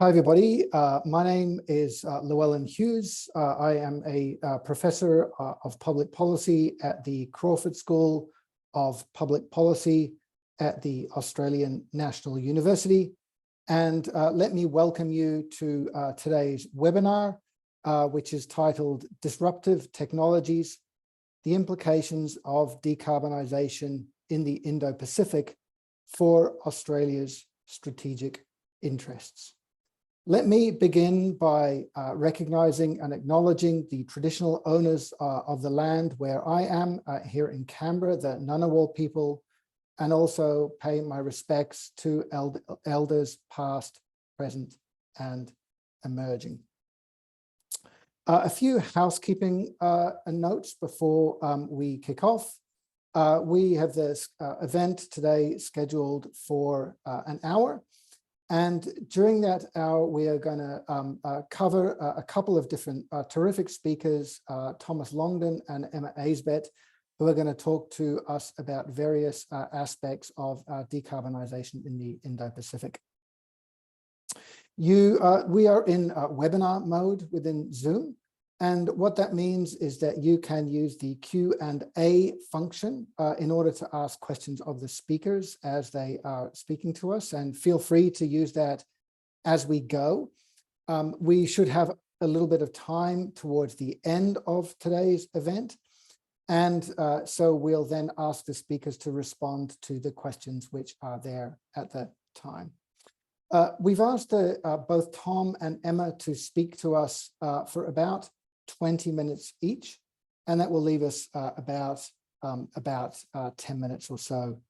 Hi, everybody. My name is Llewellyn Hughes. I am a professor of public policy at the Crawford School of Public Policy at the Australian National University. And let me welcome you to today's webinar, which is titled Disruptive Technologies, the Implications of Decarbonisation in the Indo-Pacific for Australia's Strategic Interests. Let me begin by recognizing and acknowledging the traditional owners of the land where I am here in Canberra, the Ngunnawal people, and also pay my respects to elders past, present, and emerging. A few housekeeping notes before we kick off. We have this event today scheduled for an hour. And during that hour, we are going to cover a couple of different terrific speakers, Thomas Longden and Emma Aisbett, who are going to talk to us about various aspects of decarbonisation in the Indo-Pacific. We are in webinar mode within Zoom. And what that means is that you can use the Q&A function in order to ask questions of the speakers as they are speaking to us, and feel free to use that as we go. We should have a little bit of time towards the end of today's event. And so we'll then ask the speakers to respond to the questions which are there at the time. We've asked both Tom and Emma to speak to us for about 20 minutes each, and that will leave us about 10 minutes or so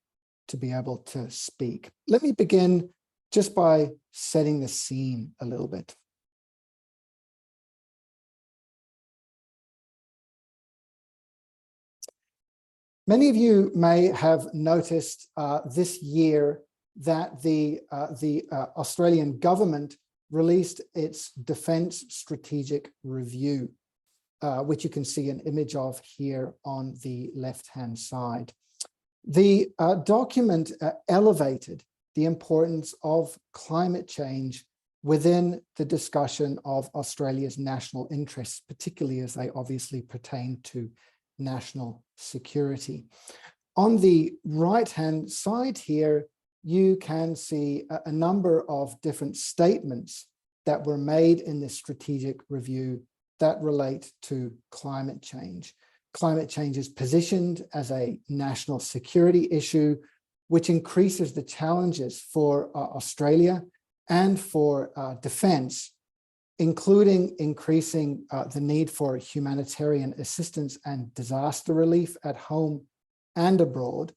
to be able to speak. Let me begin just by setting the scene a little bit. Many of you may have noticed this year that the Australian government released its Defence Strategic Review, which you can see an image of here on the left-hand side. The document elevated the importance of climate change within the discussion of Australia's national interests, particularly as they obviously pertain to national security. On the right-hand side here, you can see a number of different statements that were made in this strategic review that relate to climate change. Climate change is positioned as a national security issue, which increases the challenges for Australia and for defence, including increasing the need for humanitarian assistance and disaster relief at home and abroad.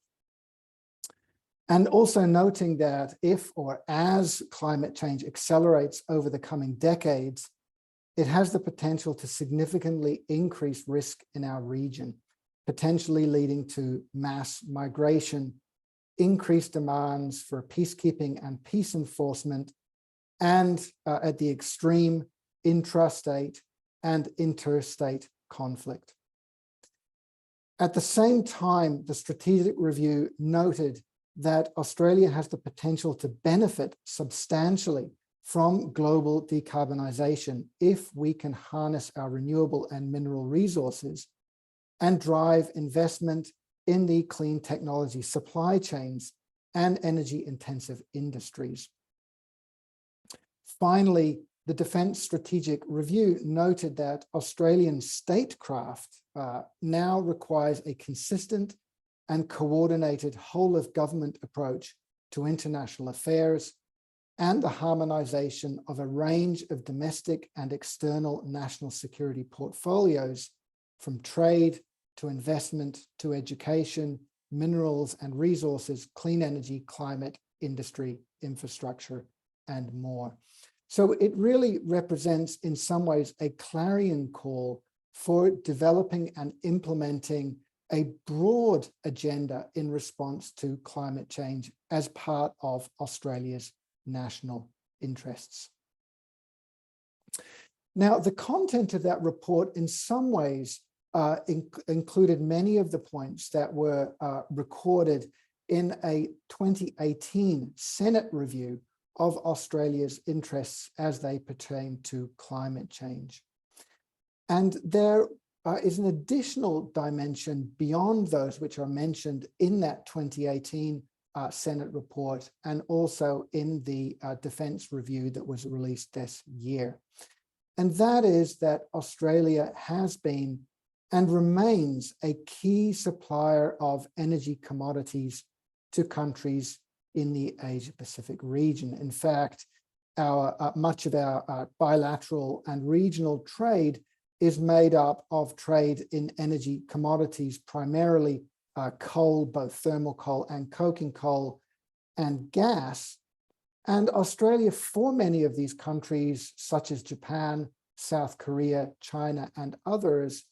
And also noting that if or as climate change accelerates over the coming decades, it has the potential to significantly increase risk in our region, potentially leading to mass migration, increased demands for peacekeeping and peace enforcement, and at the extreme, intrastate and interstate conflict. At the same time, the strategic review noted that Australia has the potential to benefit substantially from global decarbonisation if we can harness our renewable and mineral resources and drive investment in the clean technology supply chains and energy-intensive industries. Finally, the Defence Strategic Review noted that Australian statecraft now requires a consistent and coordinated whole-of-government approach to international affairs and the harmonisation of a range of domestic and external national security portfolios, from trade to investment to education, minerals and resources, clean energy, climate, industry, infrastructure, and more. So it really represents, in some ways, a clarion call for developing and implementing a broad agenda in response to climate change as part of Australia's national interests. Now, the content of that report in some ways included many of the points that were recorded in a 2018 Senate review of Australia's interests as they pertain to climate change. And there is an additional dimension beyond those which are mentioned in that 2018 Senate report and also in the Defence Review that was released this year. And that is that Australia has been and remains a key supplier of energy commodities to countries in the Asia-Pacific region. In fact, much of our bilateral and regional trade is made up of trade in energy commodities, primarily coal, both thermal coal and coking coal, and gas. And Australia, for many of these countries, such as Japan, South Korea, China, and others,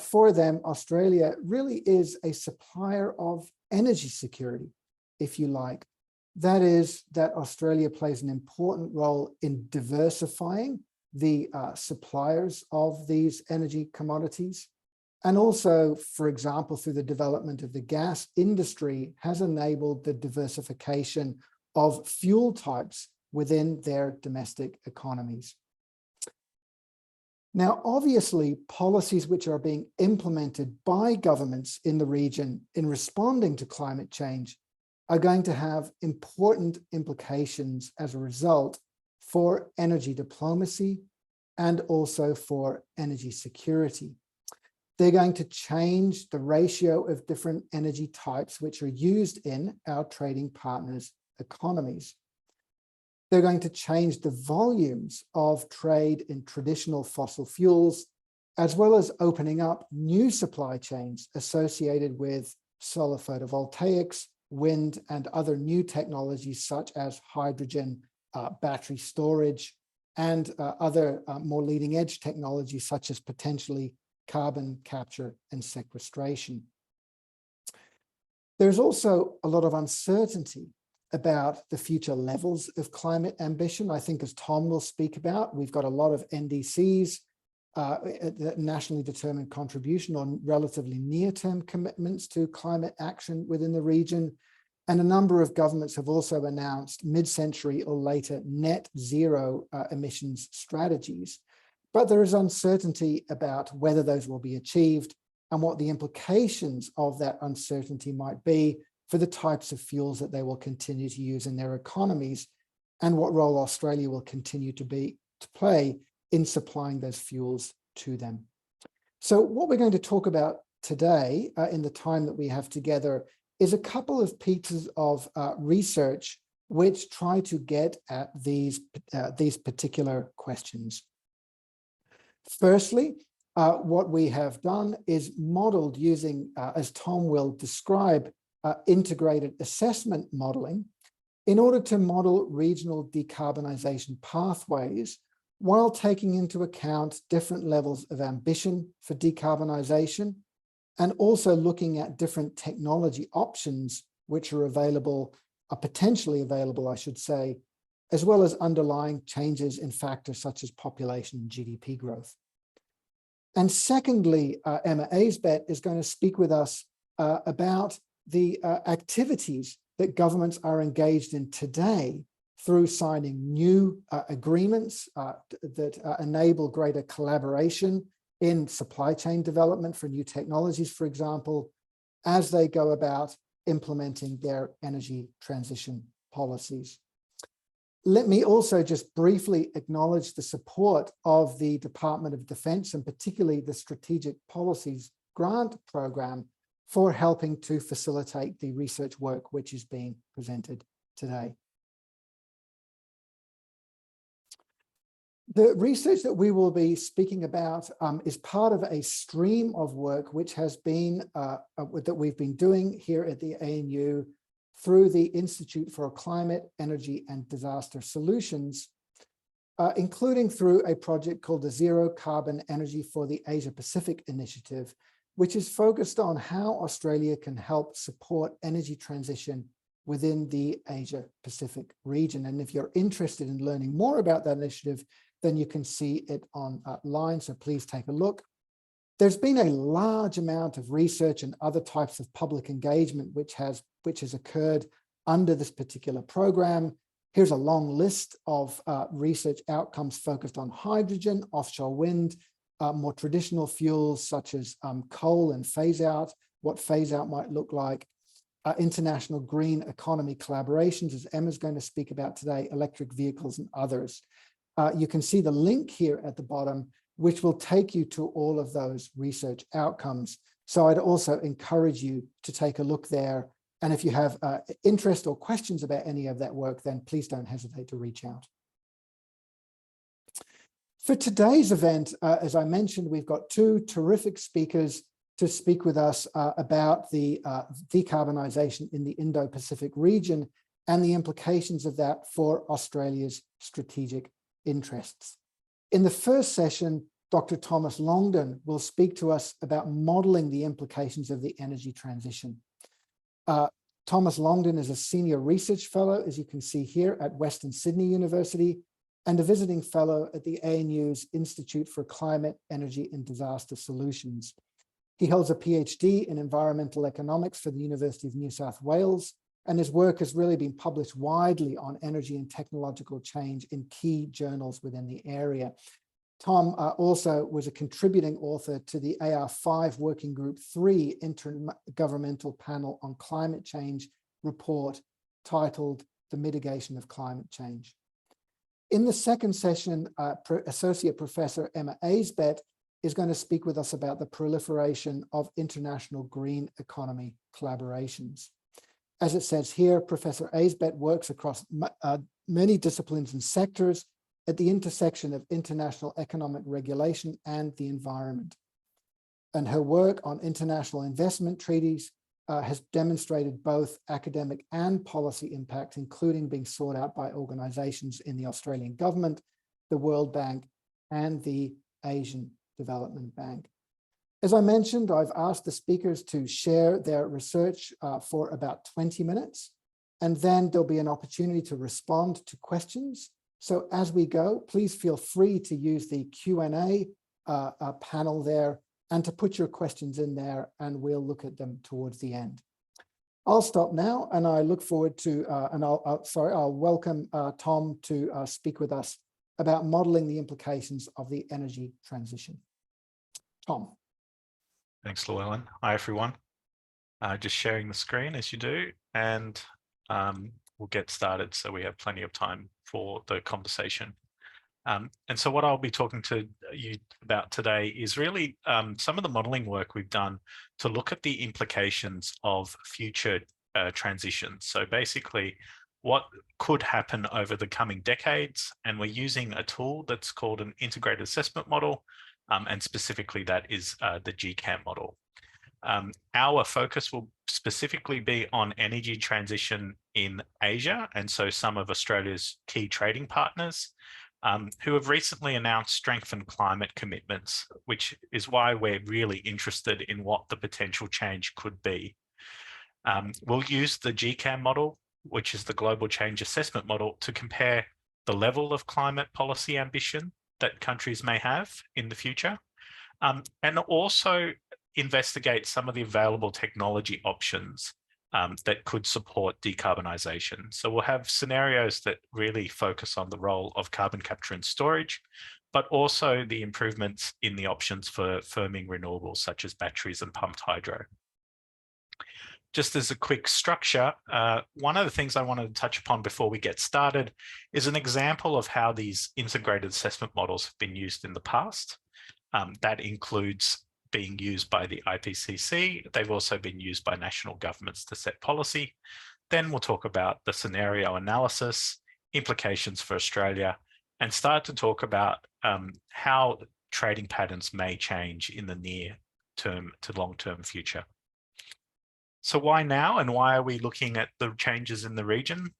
for them, Australia really is a supplier of energy security, if you like. That is, that Australia plays an important role in diversifying the suppliers of these energy commodities. And also, for example, through the development of the gas industry, has enabled the diversification of fuel types within their domestic economies. Now, obviously, policies which are being implemented by governments in the region in responding to climate change are going to have important implications as a result for energy diplomacy and also for energy security. They're going to change the ratio of different energy types which are used in our trading partners' economies. They're going to change the volumes of trade in traditional fossil fuels, as well as opening up new supply chains associated with solar photovoltaics, wind, and other new technologies such as hydrogen, battery storage, and other more leading edge technologies such as potentially carbon capture and sequestration. There's also a lot of uncertainty about the future levels of climate ambition. I think, as Tom will speak about, we've got a lot of NDCs, nationally determined contribution, on relatively near-term commitments to climate action within the region. And a number of governments have also announced mid-century or later net zero emissions strategies. But there is uncertainty about whether those will be achieved and what the implications of that uncertainty might be for the types of fuels that they will continue to use in their economies, and what role Australia will continue to play in supplying those fuels to them. So what we're going to talk about today in the time that we have together is a couple of pieces of research which try to get at these particular questions. Firstly, what we have done is modeled using, as Tom will describe, integrated assessment modeling in order to model regional decarbonisation pathways while taking into account different levels of ambition for decarbonisation, and also looking at different technology options which are available, are potentially available, I should say, as well as underlying changes in factors such as population and GDP growth. And secondly, Emma Aisbett is going to speak with us about the activities that governments are engaged in today through signing new agreements that enable greater collaboration in supply chain development for new technologies, for example, as they go about implementing their energy transition policies. Let me also just briefly acknowledge the support of the Department of Defence, and particularly the Strategic Policies Grant Program, for helping to facilitate the research work which is being presented today. The research that we will be speaking about is part of a stream of work which has been, that we've been doing here at the ANU through the Institute for Climate, Energy and Disaster Solutions, including through a project called the Zero Carbon Energy for the Asia-Pacific Initiative, which is focused on how Australia can help support energy transition within the Asia-Pacific region. And if you're interested in learning more about that initiative, then you can see it online, so please take a look. There's been a large amount of research and other types of public engagement which has occurred under this particular program, Here's a long list of research outcomes focused on hydrogen, offshore wind, more traditional fuels such as coal and phase out, what phase out might look like, international green economy collaborations, as Emma's going to speak about today, electric vehicles and others. You can see the link here at the bottom, which will take you to all of those research outcomes. So I'd also encourage you to take a look there. And if you have interest or questions about any of that work, then please don't hesitate to reach out. For today's event, as I mentioned, we've got two terrific speakers to speak with us about the decarbonisation in the Indo-Pacific region and the implications of that for Australia's strategic interests. In the first session, Dr. Thomas Longden will speak to us about modelling the implications of the energy transition. Thomas Longden is a senior research fellow, as you can see here, at Western Sydney University, and a visiting fellow at the ANU's Institute for Climate, Energy and Disaster Solutions. He holds a PhD in environmental economics for the University of New South Wales, and his work has really been published widely on energy and technological change in key journals within the area. Tom also was a contributing author to the AR5 Working Group 3 Intergovernmental Panel on Climate Change report titled The Mitigation of Climate Change. In the second session, Associate Professor Emma Aisbett is going to speak with us about the proliferation of international green economy collaborations. As it says here, Professor Aisbett works across many disciplines and sectors at the intersection of international economic regulation and the environment. And her work on international investment treaties has demonstrated both academic and policy impact, including being sought out by organizations in the Australian government, the World Bank, and the Asian Development Bank. As I mentioned, I've asked the speakers to share their research for about 20 minutes, and then there'll be an opportunity to respond to questions. So as we go, please feel free to use the Q&A panel there and to put your questions in there, and we'll look at them towards the end. I'll stop now, and I look forward to, I'll welcome Tom to speak with us about modeling the implications of the energy transition. Tom. Thanks, Llewellyn. Hi, everyone. Just sharing the screen as you do, and we'll get started so we have plenty of time for the conversation. And so what I'll be talking to you about today is really some of the modelling work we've done to look at the implications of future transitions. So basically, what could happen over the coming decades, and we're using a tool that's called an integrated assessment model, and specifically that is the GCAM model. Our focus will specifically be on energy transition in Asia, and so some of Australia's key trading partners who have recently announced strengthened climate commitments, which is why we're really interested in what the potential change could be. We'll use the GCAM model, which is the Global Change Assessment Model, to compare the level of climate policy ambition that countries may have in the future, and also investigate some of the available technology options that could support decarbonisation. So we'll have scenarios that really focus on the role of carbon capture and storage, but also the improvements in the options for firming renewables such as batteries and pumped hydro. Just as a quick structure, one of the things I wanted to touch upon before we get started is an example of how these integrated assessment models have been used in the past. That includes being used by the IPCC. They've also been used by national governments to set policy. Then we'll talk about the scenario analysis, implications for Australia, and start to talk about how trading patterns may change in the near term to long-term future. So why now, and why are we looking at the changes in the region?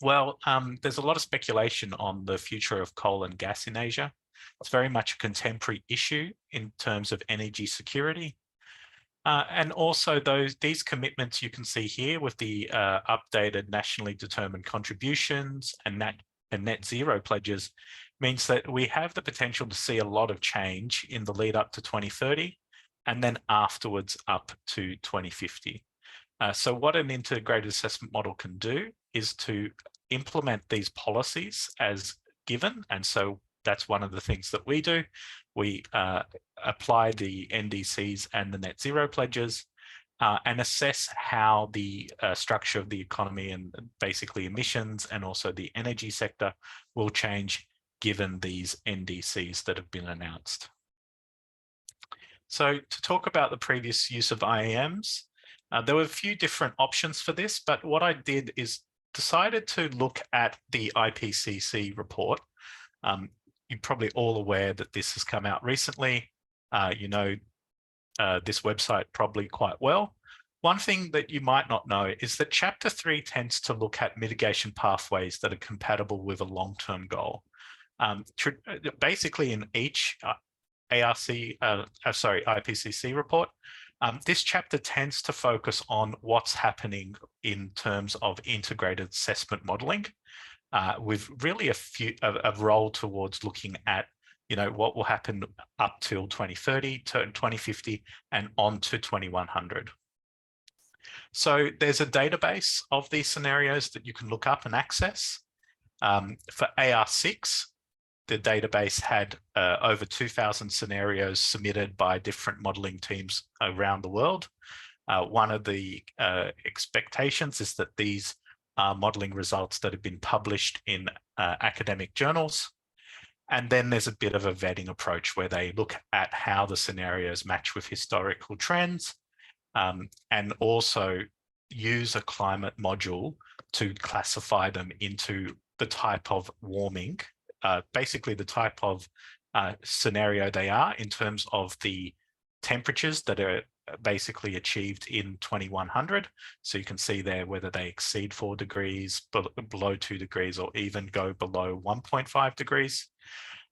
Well, there's a lot of speculation on the future of coal and gas in Asia. It's very much a contemporary issue in terms of energy security. And also these commitments you can see here with the updated nationally determined contributions and net zero pledges means that we have the potential to see a lot of change in the lead up to 2030 and then afterwards up to 2050. So what an integrated assessment model can do is to implement these policies as given. And so that's one of the things that we do. We apply the NDCs and the net zero pledges and assess how the structure of the economy and basically emissions and also the energy sector will change given these NDCs that have been announced. So to talk about the previous use of IAMs, there were a few different options for this, but what I did is decided to look at the IPCC report. You're probably all aware that this has come out recently. You know this website probably quite well. One thing that you might not know is that Chapter 3 tends to look at mitigation pathways that are compatible with a long-term goal. Basically, in each IPCC report, this chapter tends to focus on what's happening in terms of integrated assessment modeling, with really a role towards looking at, you know, what will happen up till 2030 to 2050 and on to 2100. So there's a database of these scenarios that you can look up and access. For AR6, the database had over 2,000 scenarios submitted by different modeling teams around the world. One of the expectations is that these are modeling results that have been published in academic journals. And then there's a bit of a vetting approach where they look at how the scenarios match with historical trends, and also use a climate module to classify them into the type of warming, basically the type of scenario they are in terms of the temperatures that are basically achieved in 2100. So you can see there whether they exceed 4 degrees, below 2 degrees, or even go below 1.5 degrees.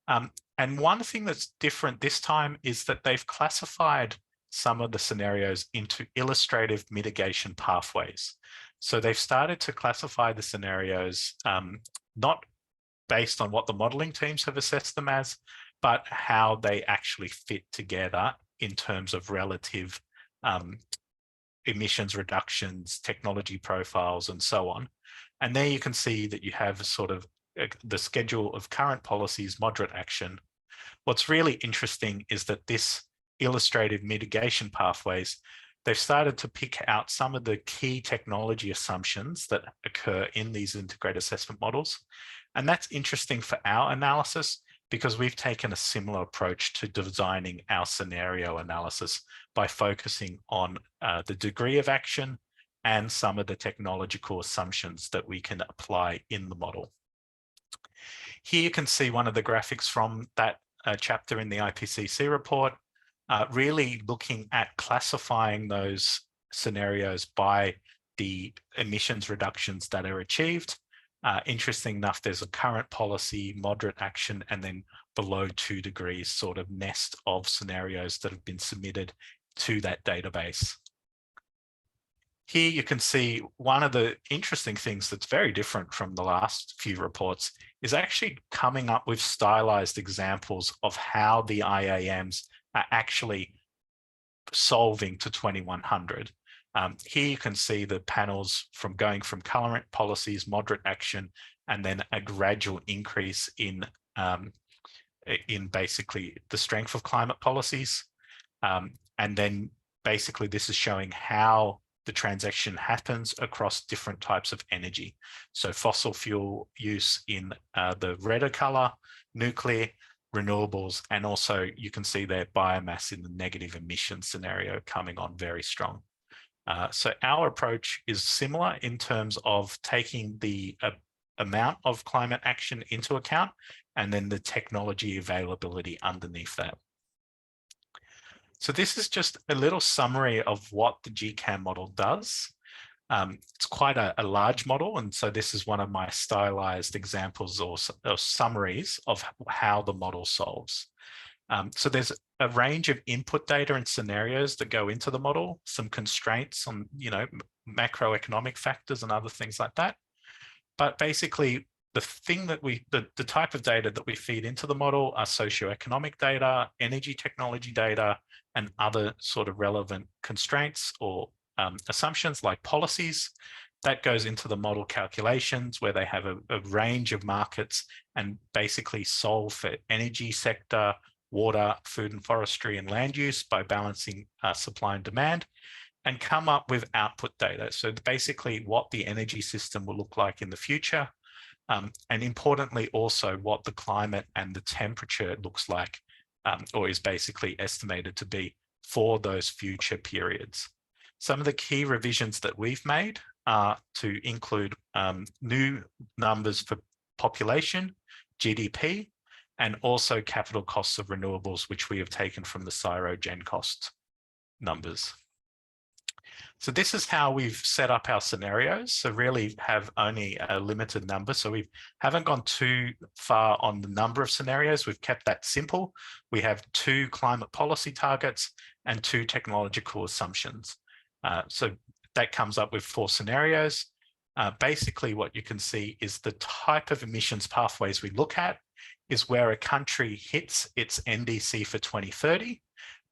And one thing that's different this time is that they've classified some of the scenarios into illustrative mitigation pathways. So they've started to classify the scenarios not based on what the modeling teams have assessed them as, but how they actually fit together in terms of relative emissions reductions, technology profiles, and so on. And there you can see that you have sort of the schedule of current policies, moderate action. What's really interesting is that this illustrative mitigation pathways, they've started to pick out some of the key technology assumptions that occur in these integrated assessment models. And that's interesting for our analysis because we've taken a similar approach to designing our scenario analysis by focusing on the degree of action and some of the technological assumptions that we can apply in the model. Here you can see one of the graphics from that chapter in the IPCC report, really looking at classifying those scenarios by the emissions reductions that are achieved. Interesting enough, there's a current policy, moderate action, and then below 2 degrees sort of nest of scenarios that have been submitted to that database. Here you can see one of the interesting things that's very different from the last few reports is actually coming up with stylized examples of how the IAMs are actually solving to 2100. Here you can see the panels from going from current policies, moderate action, and then a gradual increase in basically the strength of climate policies. And then basically this is showing how the transaction happens across different types of energy. So fossil fuel use in the redder color, nuclear, renewables, and also you can see there biomass in the negative emission scenario coming on very strong. So our approach is similar in terms of taking the amount of climate action into account and then the technology availability underneath that. So this is just a little summary of what the GCAM model does. It's quite a large model, and so this is one of my stylized examples or summaries of how the model solves. So there's a range of input data and scenarios that go into the model, some constraints on, you know, macroeconomic factors and other things like that. But basically, the thing that the type of data that we feed into the model are socioeconomic data, energy technology data, and other sort of relevant constraints or assumptions like policies. That goes into the model calculations where they have a range of markets and basically solve for energy sector, water, food and forestry, and land use by balancing supply and demand, and come up with output data. So basically what the energy system will look like in the future, and importantly also what the climate and the temperature looks like, or is basically estimated to be for those future periods. Some of the key revisions that we've made are to include new numbers for population, GDP, and also capital costs of renewables, which we have taken from the CSIRO Gen cost numbers. So this is how we've set up our scenarios. So really have only a limited number. So we haven't gone too far on the number of scenarios. We've kept that simple. We have 2 climate policy targets and 2 technological assumptions. So that comes up with 4 scenarios. Basically what you can see is the type of emissions pathways we look at is where a country hits its NDC for 2030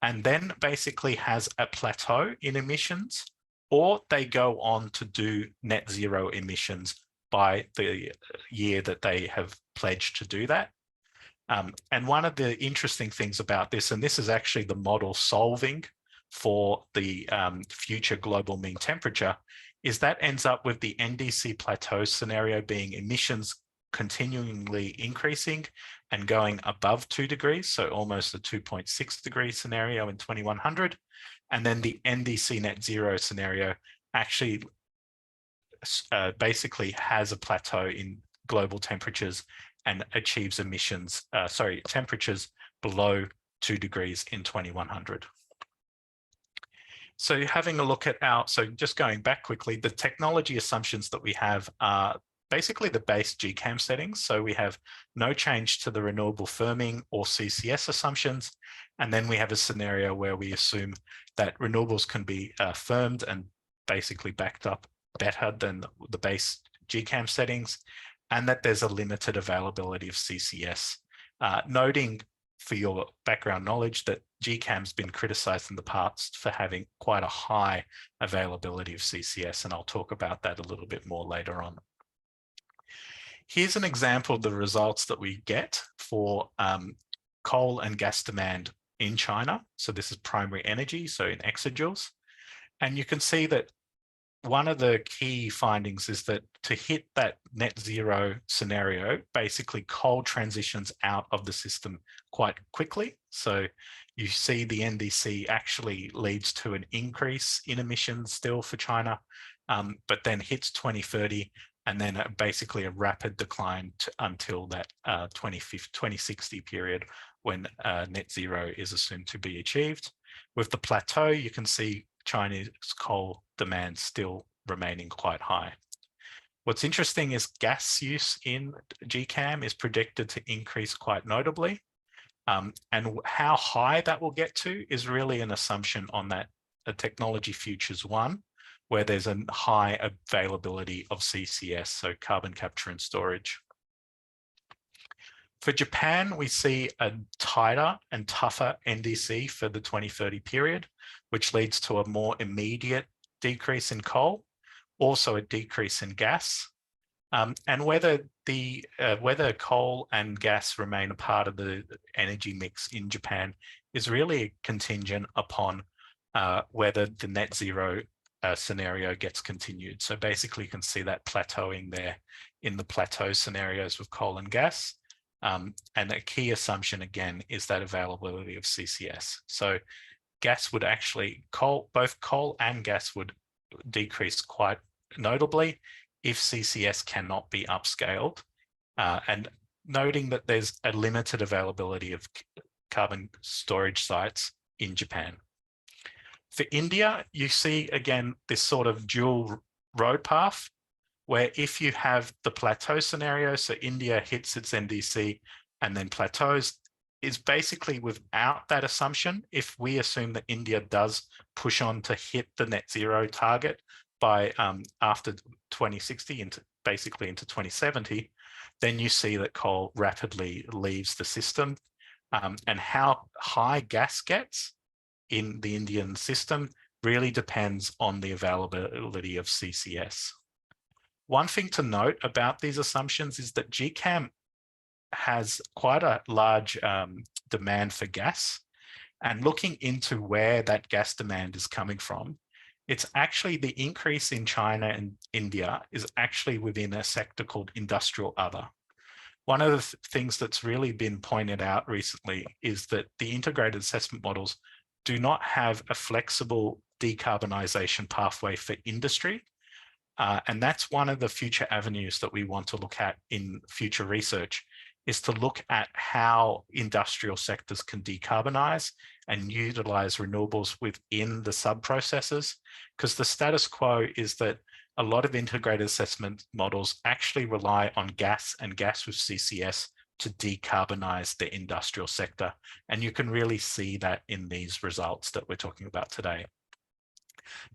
and then basically has a plateau in emissions, or they go on to do net zero emissions by the year that they have pledged to do that. And one of the interesting things about this, and this is actually the model solving for the future global mean temperature, is that ends up with the NDC plateau scenario being emissions continually increasing and going above 2 degrees, so almost a 2.6 degree scenario in 2100. And then the NDC net zero scenario actually basically has a plateau in global temperatures and achieves temperatures below 2 degrees in 2100. So having a look at so just going back quickly, the technology assumptions that we have are basically the base GCAM settings. So we have no change to the renewable firming or CCS assumptions. And then we have a scenario where we assume that renewables can be firmed and basically backed up better than the base GCAM settings, and that there's a limited availability of CCS. Noting for your background knowledge that GCAM's been criticized in the past for having quite a high availability of CCS, and I'll talk about that a little bit more later on. Here's an example of the results that we get for coal and gas demand in China. So this is primary energy, so in exajoules. And you can see that one of the key findings is that to hit that net zero scenario, basically coal transitions out of the system quite quickly. So you see the NDC actually leads to an increase in emissions still for China, but then hits 2030 and then basically a rapid decline until that 2060 period when net zero is assumed to be achieved. With the plateau, you can see Chinese coal demand still remaining quite high. What's interesting is gas use in GCAM is predicted to increase quite notably. And how high that will get to is really an assumption on that technology futures 1, where there's a high availability of CCS, so carbon capture and storage. For Japan, we see a tighter and tougher NDC for the 2030 period, which leads to a more immediate decrease in coal, also a decrease in gas. And whether coal and gas remain a part of the energy mix in Japan is really contingent upon whether the net zero scenario gets continued. So basically you can see that plateauing there in the plateau scenarios with coal and gas. And a key assumption again is that availability of CCS. So gas would actually, both coal and gas would decrease quite notably if CCS cannot be upscaled. And noting that there's a limited availability of carbon storage sites in Japan. For India, you see again this sort of dual road path where if you have the plateau scenario, so India hits its NDC and then plateaus, is basically without that assumption. If we assume that India does push on to hit the net zero target by after 2060 basically into 2070, then you see that coal rapidly leaves the system. And how high gas gets in the Indian system really depends on the availability of CCS. One thing to note about these assumptions is that GCAM has quite a large demand for gas, and looking into where that gas demand is coming from, it's actually the increase in China and India is actually within a sector called industrial other. One of the things that's really been pointed out recently is that the integrated assessment models do not have a flexible decarbonisation pathway for industry. And that's one of the future avenues that we want to look at in future research, is to look at how industrial sectors can decarbonize and utilize renewables within the sub-processes, because the status quo is that a lot of integrated assessment models actually rely on gas and gas with CCS to decarbonize the industrial sector. And you can really see that in these results that we're talking about today.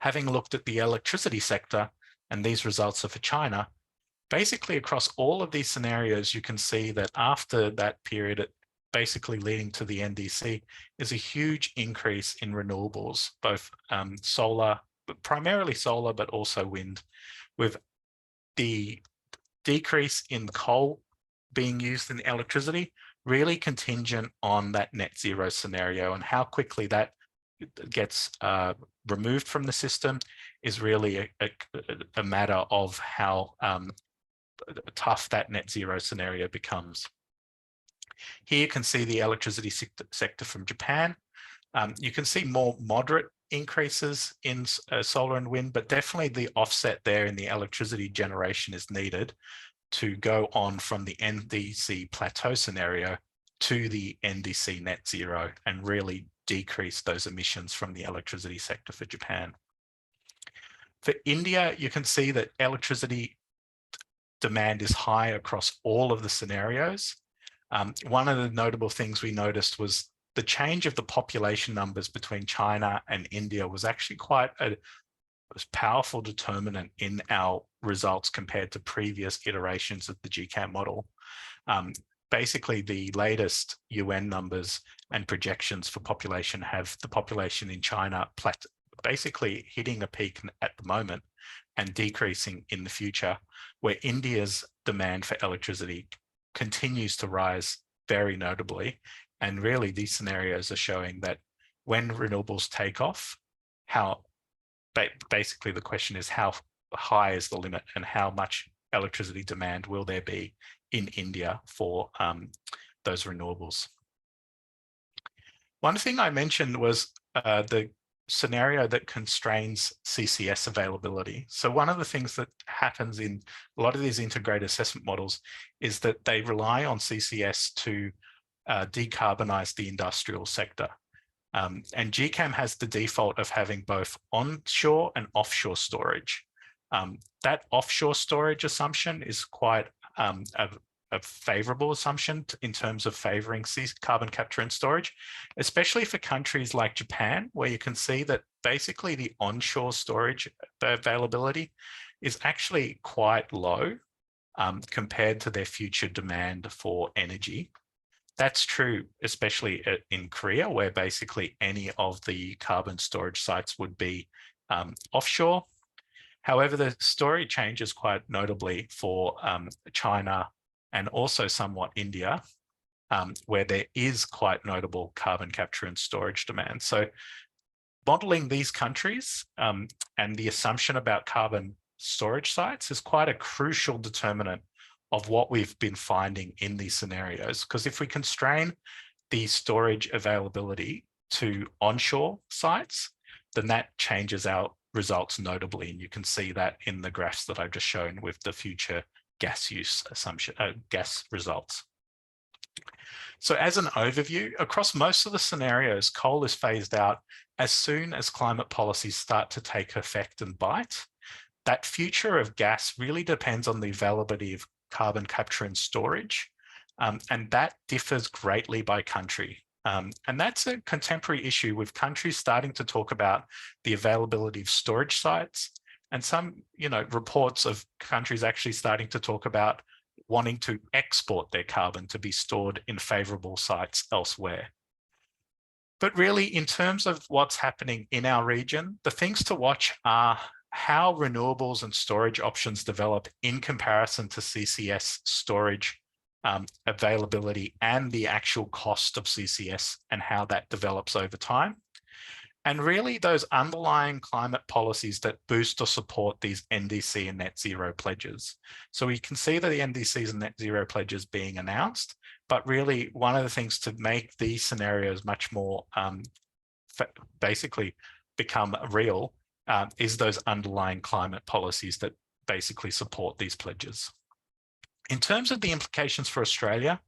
Having looked at the electricity sector, and these results are for China, basically across all of these scenarios, you can see that after that period, basically leading to the NDC, is a huge increase in renewables, both solar, but primarily solar, but also wind, with the decrease in coal being used in electricity really contingent on that net zero scenario, and how quickly that gets removed from the system is really a matter of how tough that net zero scenario becomes. Here you can see the electricity sector from Japan. You can see more moderate increases in solar and wind, but definitely the offset there in the electricity generation is needed to go on from the NDC plateau scenario to the NDC net zero and really decrease those emissions from the electricity sector for Japan. For India, you can see that electricity demand is high across all of the scenarios. One of the notable things we noticed was the change of the population numbers between China and India was actually quite a powerful determinant in our results compared to previous iterations of the GCAM model. Basically, the latest UN numbers and projections for population have the population in China basically hitting a peak at the moment and decreasing in the future, where India's demand for electricity continues to rise very notably. And really, these scenarios are showing that when renewables take off, basically the question is how high is the limit and how much electricity demand will there be in India for those renewables. One thing I mentioned was the scenario that constrains CCS availability. So one of the things that happens in a lot of these integrated assessment models is that they rely on CCS to decarbonize the industrial sector. And GCAM has the default of having both onshore and offshore storage. That offshore storage assumption is quite a favorable assumption in terms of favoring carbon capture and storage, especially for countries like Japan, where you can see that basically the onshore storage availability is actually quite low compared to their future demand for energy. That's true, especially in Korea, where basically any of the carbon storage sites would be offshore. However, the story changes quite notably for China and also somewhat India, where there is quite notable carbon capture and storage demand. So modeling these countries and the assumption about carbon storage sites is quite a crucial determinant of what we've been finding in these scenarios. Because if we constrain the storage availability to onshore sites, then that changes our results notably. And you can see that in the graphs that I've just shown with the future gas use assumption, gas results. So as an overview, across most of the scenarios, coal is phased out as soon as climate policies start to take effect and bite. That future of gas really depends on the availability of carbon capture and storage, and that differs greatly by country. And that's a contemporary issue with countries starting to talk about the availability of storage sites, and some, reports of countries actually starting to talk about wanting to export their carbon to be stored in favorable sites elsewhere. But really, in terms of what's happening in our region, the things to watch are how renewables and storage options develop in comparison to CCS storage availability and the actual cost of CCS and how that develops over time. And really those underlying climate policies that boost or support these NDC and net zero pledges. So we can see that the NDCs and net zero pledges being announced, but really one of the things to make these scenarios much more basically become real is those underlying climate policies that basically support these pledges. In terms of the implications for Australia,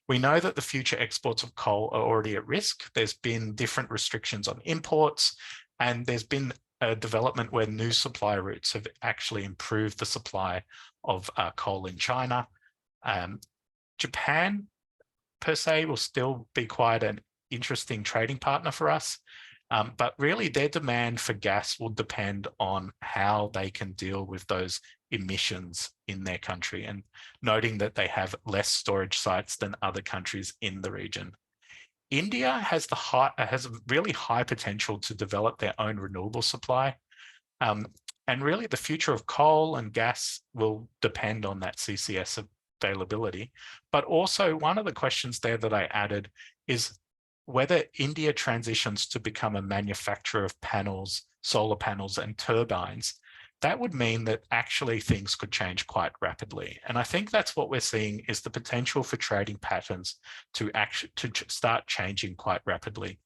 we know that the future exports of coal are already at risk. There's been different restrictions on imports, and there's been a development where new supply routes have actually improved the supply of coal in China. Japan, per se, will still be quite an interesting trading partner for us. But really their demand for gas will depend on how they can deal with those emissions in their country, and noting that they have less storage sites than other countries in the region. India has a really high potential to develop their own renewable supply. And really the future of coal and gas will depend on that CCS availability. But also one of the questions there that I added is whether India transitions to become a manufacturer of panels, solar panels and turbines. That would mean that actually things could change quite rapidly. And I think that's what we're seeing is the potential for trading patterns to start changing quite rapidly.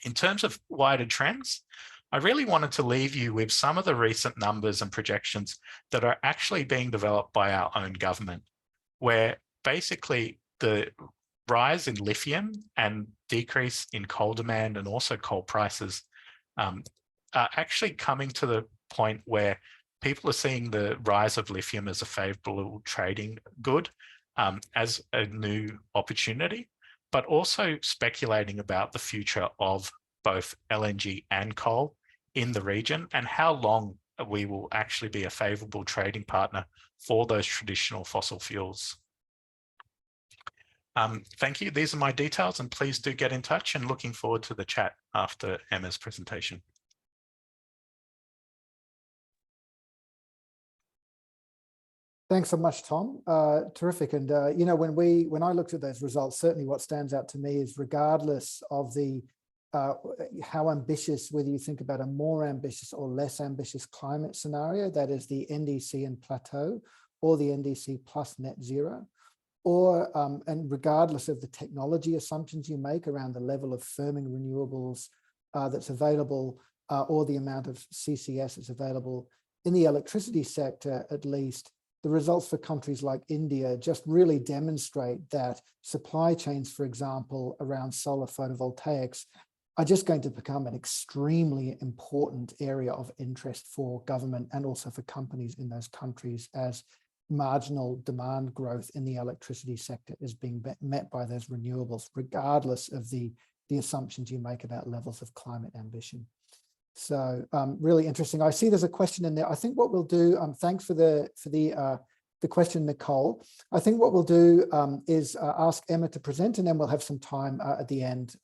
In terms of wider trends, I really wanted to leave you with some of the recent numbers and projections that are actually being developed by our own government, where basically the rise in lithium and decrease in coal demand and also coal prices are actually coming to the point where people are seeing the rise of lithium as a favorable trading good, as a new opportunity, but also speculating about the future of both LNG and coal in the region and how long we will actually be a favorable trading partner for those traditional fossil fuels. Thank you. These are my details, and please do get in touch, and looking forward to the chat after Emma's presentation. Thanks so much, Tom. Terrific. And you know, when I looked at those results, certainly what stands out to me is regardless of the how ambitious, whether you think about a more ambitious or less ambitious climate scenario, that is the NDC and plateau, or the NDC plus net zero, or and regardless of the technology assumptions you make around the level of firming renewables that's available, or the amount of CCS that's available in the electricity sector, at least, the results for countries like India just really demonstrate that supply chains, for example, around solar photovoltaics, are just going to become an extremely important area of interest for government and also for companies in those countries, as marginal demand growth in the electricity sector is being met by those renewables, regardless of the assumptions you make about levels of climate ambition. So really interesting. I see there's a question in there. I think what we'll do, thanks for the question, Nicole. I think what we'll do is ask Emma to present, and then we'll have some time at the end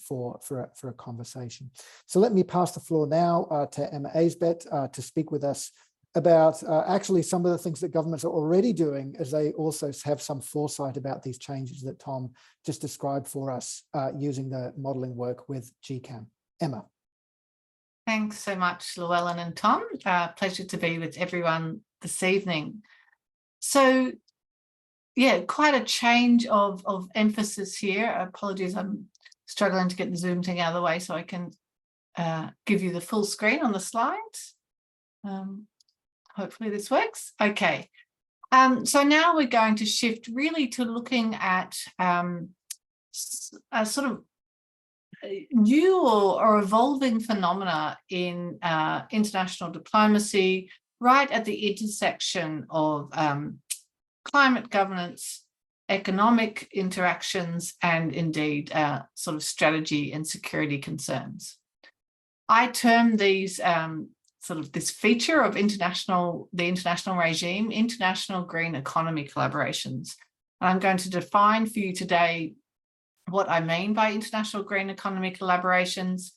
for a conversation. So let me pass the floor now to Emma Aisbett to speak with us about actually some of the things that governments are already doing, as they also have some foresight about these changes that Tom just described for us using the modelling work with GCAM. Emma. Thanks so much, Llewellyn and Tom. Pleasure to be with everyone this evening. So, yeah, quite a change of emphasis here. Apologies, I'm struggling to get the Zoom thing out of the way so I can give you the full screen on the slides. Hopefully this works. Okay. So now we're going to shift really to looking at a sort of new or evolving phenomena in international diplomacy, right at the intersection of climate governance, economic interactions, and indeed sort of strategy and security concerns. I term these sort of this feature of the international regime, international green economy collaborations. And I'm going to define for you today what I mean by international green economy collaborations,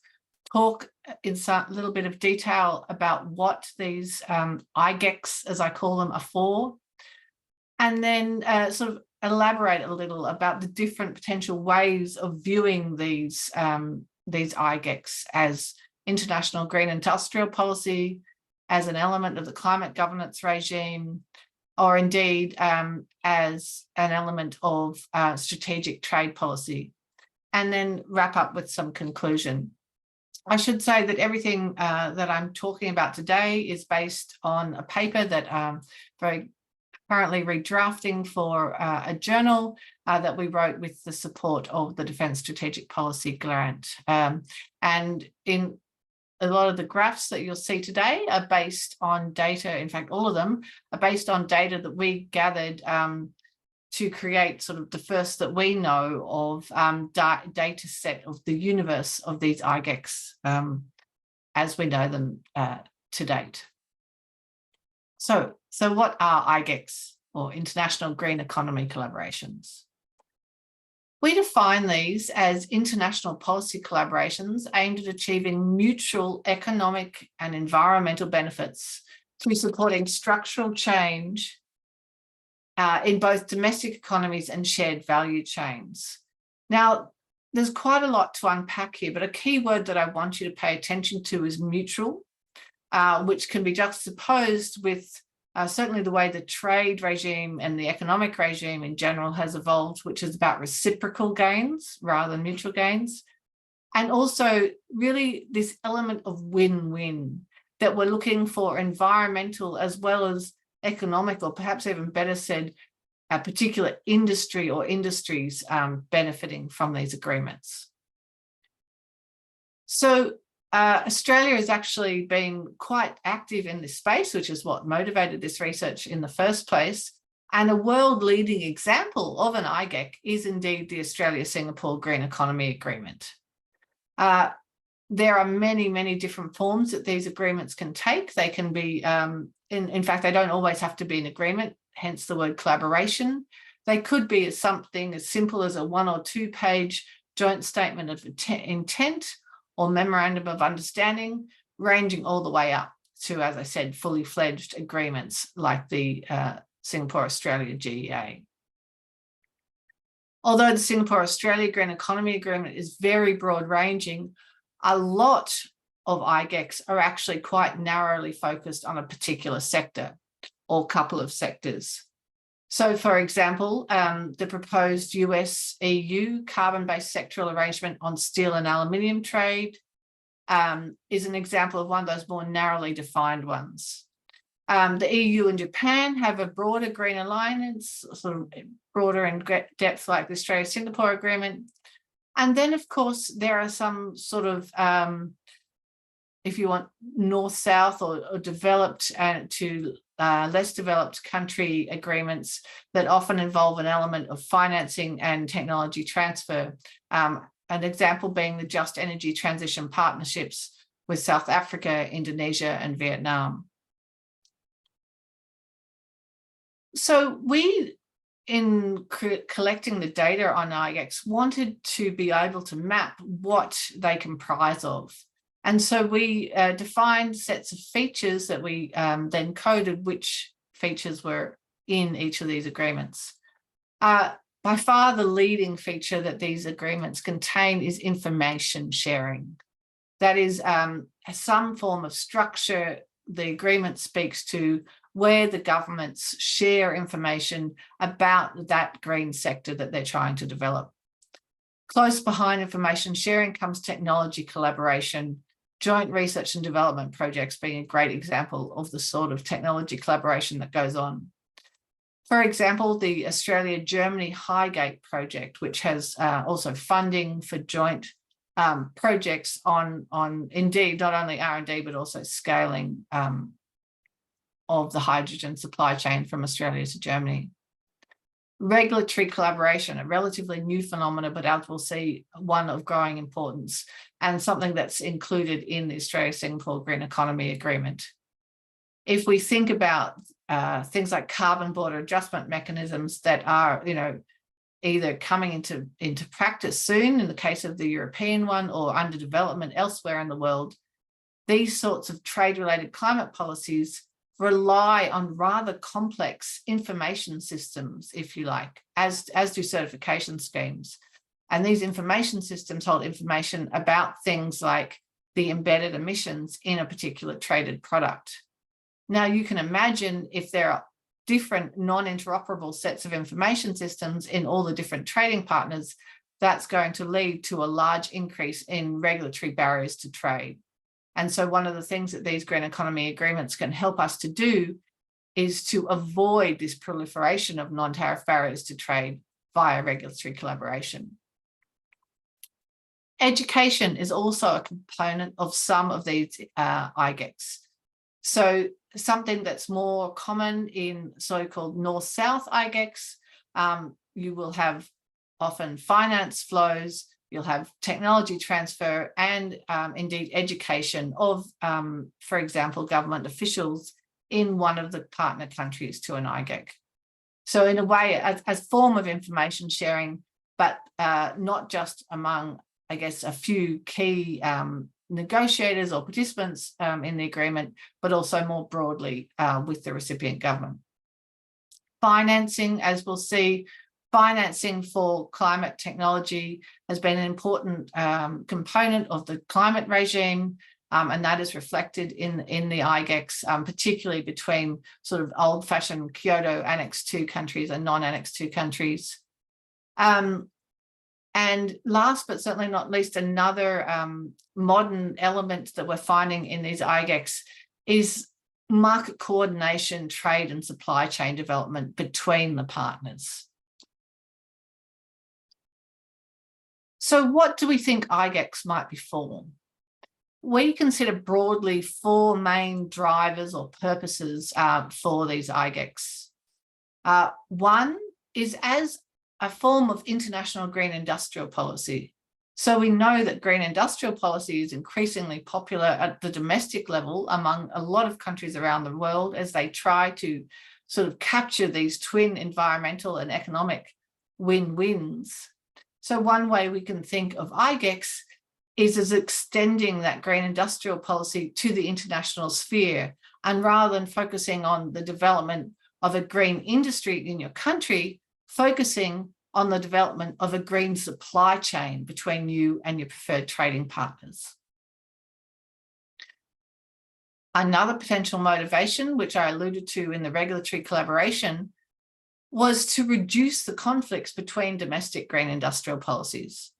talk in a little bit of detail about what these IGECs, as I call them, are for, and then sort of elaborate a little about the different potential ways of viewing these IGECs as international green industrial policy, as an element of the climate governance regime, or indeed as an element of strategic trade policy, and then wrap up with some conclusion. I should say that everything that I'm talking about today is based on a paper that I'm very currently redrafting for a journal that we wrote with the support of the Defence Strategic Policy Grant. And in a lot of the graphs that you'll see today are based on data, in fact, all of them are based on data that we gathered to create sort of the first that we know of data set of the universe of these IGECs as we know them to date. So what are IGECs, or International Green Economy Collaborations? We define these as international policy collaborations aimed at achieving mutual economic and environmental benefits through supporting structural change in both domestic economies and shared value chains. Now, there's quite a lot to unpack here, but a key word that I want you to pay attention to is mutual, which can be juxtaposed with certainly the way the trade regime and the economic regime in general has evolved, which is about reciprocal gains rather than mutual gains. And also really this element of win-win, that we're looking for environmental as well as economic, or perhaps even better said, a particular industry or industries benefiting from these agreements. So Australia has actually been quite active in this space, which is what motivated this research in the first place. And a world-leading example of an IGEC is indeed the Australia-Singapore Green Economy Agreement. There are many, many different forms that these agreements can take. They can be, in fact, they don't always have to be an agreement, hence the word collaboration. They could be something as simple as a 1 or 2 page joint statement of intent or memorandum of understanding, ranging all the way up to, as I said, fully fledged agreements like the Singapore-Australia GEA. Although the Singapore-Australia Green Economy Agreement is very broad-ranging, a lot of IGECs are actually quite narrowly focused on a particular sector or couple of sectors. So, for example, the proposed US-EU carbon-based sectoral arrangement on steel and aluminium trade is an example of one of those more narrowly defined ones. The EU and Japan have a broader green alliance, sort of broader in depth like the Australia-Singapore Agreement. And then, of course, there are some sort of, if you want, north-south or developed to less developed country agreements that often involve an element of financing and technology transfer. An example being the Just Energy Transition Partnerships with South Africa, Indonesia, and Vietnam. So we, in collecting the data on IGECs, wanted to be able to map what they comprise of. And so we defined sets of features that we then coded which features were in each of these agreements. By far, the leading feature that these agreements contain is information sharing. That is some form of structure. The agreement speaks to where the governments share information about that green sector that they're trying to develop. Close behind information sharing comes technology collaboration, joint research and development projects being a great example of the sort of technology collaboration that goes on. For example, the Australia-Germany Highgate project, which has also funding for joint projects on indeed not only R&D but also scaling of the hydrogen supply chain from Australia to Germany. Regulatory collaboration, a relatively new phenomenon, but as we'll see, one of growing importance and something that's included in the Australia-Singapore Green Economy Agreement. If we think about things like carbon border adjustment mechanisms that are, either coming into practice soon in the case of the European one or under development elsewhere in the world, these sorts of trade-related climate policies rely on rather complex information systems, if you like, as do certification schemes. And these information systems hold information about things like the embedded emissions in a particular traded product. Now, you can imagine if there are different non-interoperable sets of information systems in all the different trading partners, that's going to lead to a large increase in regulatory barriers to trade. And so one of the things that these green economy agreements can help us to do is to avoid this proliferation of non-tariff barriers to trade via regulatory collaboration. Education is also a component of some of these IGECs. So something that's more common in so-called north-south IGECs, you will have often finance flows, you'll have technology transfer, and indeed education of, for example, government officials in one of the partner countries to an IGEC. So in a way, a form of information sharing, but not just among, I guess, a few key negotiators or participants in the agreement, but also more broadly with the recipient government. Financing, as we'll see, financing for climate technology has been an important component of the climate regime, and that is reflected in the IGECs, particularly between sort of old-fashioned Kyoto Annex II countries and non-Annex II countries. And last but certainly not least, another modern element that we're finding in these IGECs is market coordination, trade and supply chain development between the partners. So what do we think IGECs might be for? We consider broadly four main drivers or purposes for these IGECs. One is as a form of international green industrial policy. So we know that green industrial policy is increasingly popular at the domestic level among a lot of countries around the world as they try to sort of capture these twin environmental and economic win-wins. So one way we can think of IGECs is as extending that green industrial policy to the international sphere. And rather than focusing on the development of a green industry in your country, focusing on the development of a green supply chain between you and your preferred trading partners. Another potential motivation, which I alluded to in the regulatory collaboration, was to reduce the conflicts between domestic green industrial policies.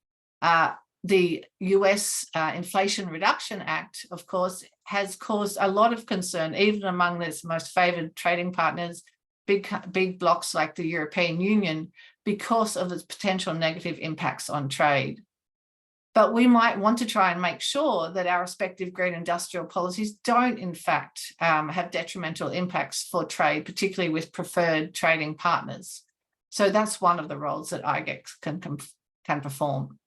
The US Inflation Reduction Act, of course, has caused a lot of concern, even among its most favoured trading partners, big blocs like the European Union, because of its potential negative impacts on trade. But we might want to try and make sure that our respective green industrial policies don't, in fact, have detrimental impacts for trade, particularly with preferred trading partners. So that's one of the roles that IGECs can perform.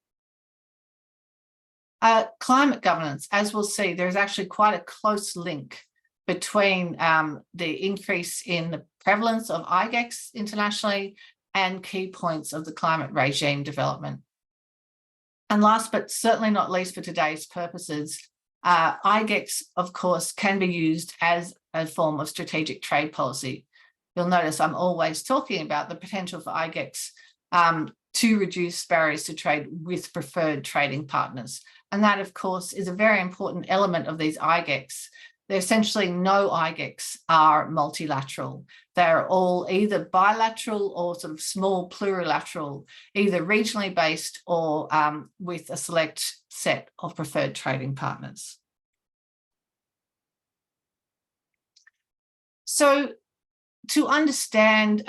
Climate governance, as we'll see, there's actually quite a close link between the increase in the prevalence of IGECs internationally and key points of the climate regime development. And last but certainly not least for today's purposes, IGECs, of course, can be used as a form of strategic trade policy. You'll notice I'm always talking about the potential for IGECs to reduce barriers to trade with preferred trading partners. And that, of course, is a very important element of these IGECs. They're essentially no IGECs are multilateral. They're all either bilateral or sort of small plurilateral, either regionally based or with a select set of preferred trading partners. So to understand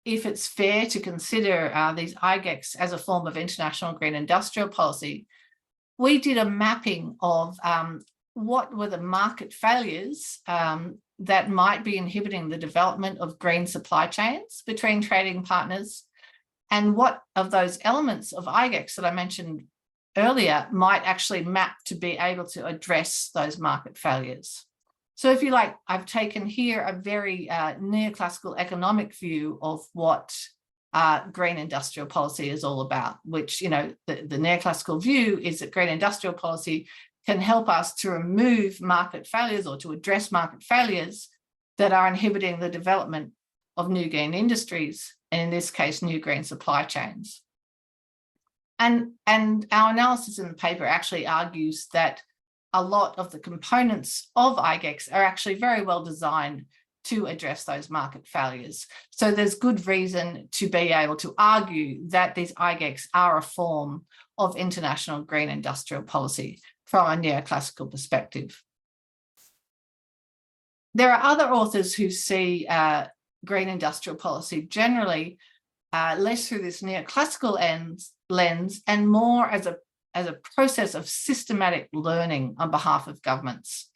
if it's fair to consider these IGECs as a form of international green industrial policy, we did a mapping of what were the market failures that might be inhibiting the development of green supply chains between trading partners, and what of those elements of IGECs that I mentioned earlier might actually map to be able to address those market failures. So if you like, I've taken here a very neoclassical economic view of what green industrial policy is all about, which, you know, the neoclassical view is that green industrial policy can help us to remove market failures or to address market failures that are inhibiting the development of new green industries, and in this case, new green supply chains. And our analysis in the paper actually argues that a lot of the components of IGEX are actually very well designed to address those market failures. So there's good reason to be able to argue that these IGEX are a form of international green industrial policy from a neoclassical perspective. There are other authors who see green industrial policy generally less through this neoclassical lens and more as a process of systematic learning on behalf of governments.